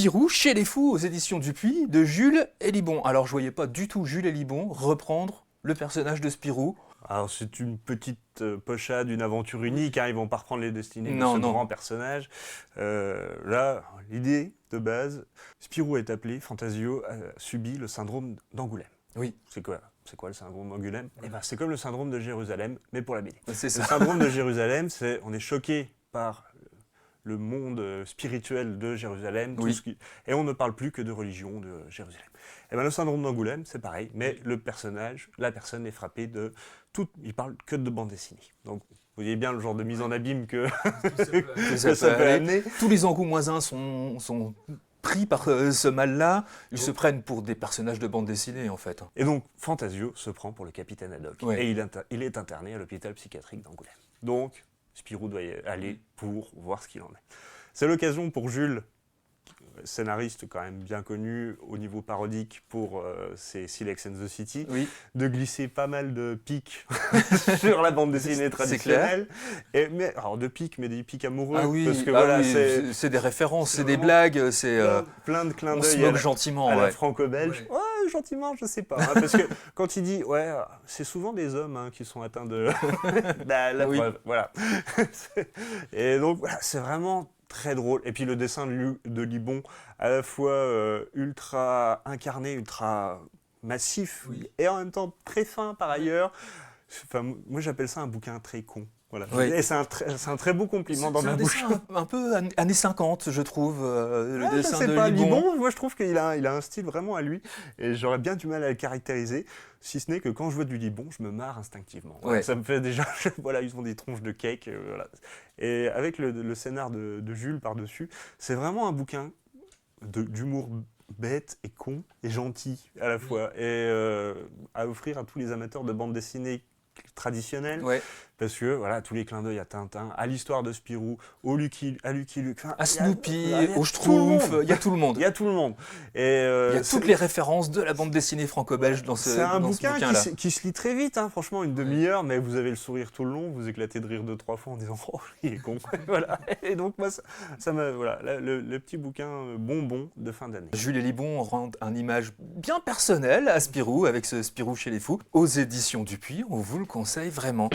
Spirou chez les fous aux éditions Dupuis de Jules Hélibon. Alors je voyais pas du tout Jules Hélibon reprendre le personnage de Spirou. Alors c'est une petite pochade, une aventure unique, hein, ils vont pas reprendre les destinées de ce Non. grand personnage. Là, l'idée de base, Spirou est appelé, Fantasio a subi le syndrome d'Angoulême. Oui. C'est quoi le syndrome d'Angoulême? C'est comme le syndrome de Jérusalem, mais pour la BD. C'est ça. Le syndrome de Jérusalem, on est choqué par le monde spirituel de Jérusalem, Oui. Et on ne parle plus que de religion de Jérusalem. Le syndrome d'Angoulême, c'est pareil, mais la personne est frappée de tout, il parle que de bande dessinée. Donc, vous voyez bien le genre de mise en abîme que ça peut amener. Tous les angoumoisins sont pris par ce mal-là. Ils se prennent pour des personnages de bande dessinée, en fait. Et donc, Fantasio se prend pour le capitaine Haddock. Ouais. Et il est interné à l'hôpital psychiatrique d'Angoulême. Donc, Spirou doit y aller pour voir ce qu'il en est. C'est l'occasion pour Jules, scénariste quand même bien connu au niveau parodique pour ses Silex and the City, Oui. de glisser pas mal de pics sur la bande dessinée traditionnelle. Alors de pics, mais des pics amoureux. Ah oui, parce que c'est des références, c'est des blagues, c'est plein de clins on se d'œil moque gentiment. à la Ouais. franco-belge. Ouais, gentiment, je sais pas. Hein, parce que quand il dit, c'est souvent des hommes qui sont atteints de... la Oui. preuve, voilà. Et donc, voilà, c'est vraiment très drôle. Et puis le dessin de Libon, à la fois ultra incarné, ultra massif, et en même temps très fin par ailleurs. Enfin, moi, j'appelle ça un bouquin très con. Voilà. Oui. Et c'est un très beau compliment dans ma bouche. C'est un peu années 50, je trouve, le dessin c'est de pas Libon. Libon. Moi, je trouve qu'il a un style vraiment à lui. Et j'aurais bien du mal à le caractériser. Si ce n'est que quand je vois du Libon, je me marre instinctivement. Ouais. Ça me fait déjà... voilà, ils ont des tronches de cake. Voilà. Et avec le scénar de Jules par-dessus, c'est vraiment un bouquin d'humour bête et con et gentil à la fois. Et à offrir à tous les amateurs de bande dessinée traditionnelle. Ouais. Parce que voilà, tous les clins d'œil à Tintin, à l'histoire de Spirou, à Lucky Luke, À Snoopy, au Schtroumpf, il y a tout le monde. Il y a tout le monde. Et il y a toutes les références de la bande dessinée franco-belge dans ce bouquin-là. C'est un bouquin qui se lit très vite, hein, franchement, une demi-heure, mais vous avez le sourire tout le long, vous éclatez de rire 2-3 fois en disant « Oh, il est con !» Voilà. Et donc, moi, ça me... Voilà, le petit bouquin bonbon de fin d'année. Jules Hélibon rend une image bien personnelle à Spirou, avec ce Spirou chez les fous, aux éditions Dupuis. On vous le conseille vraiment.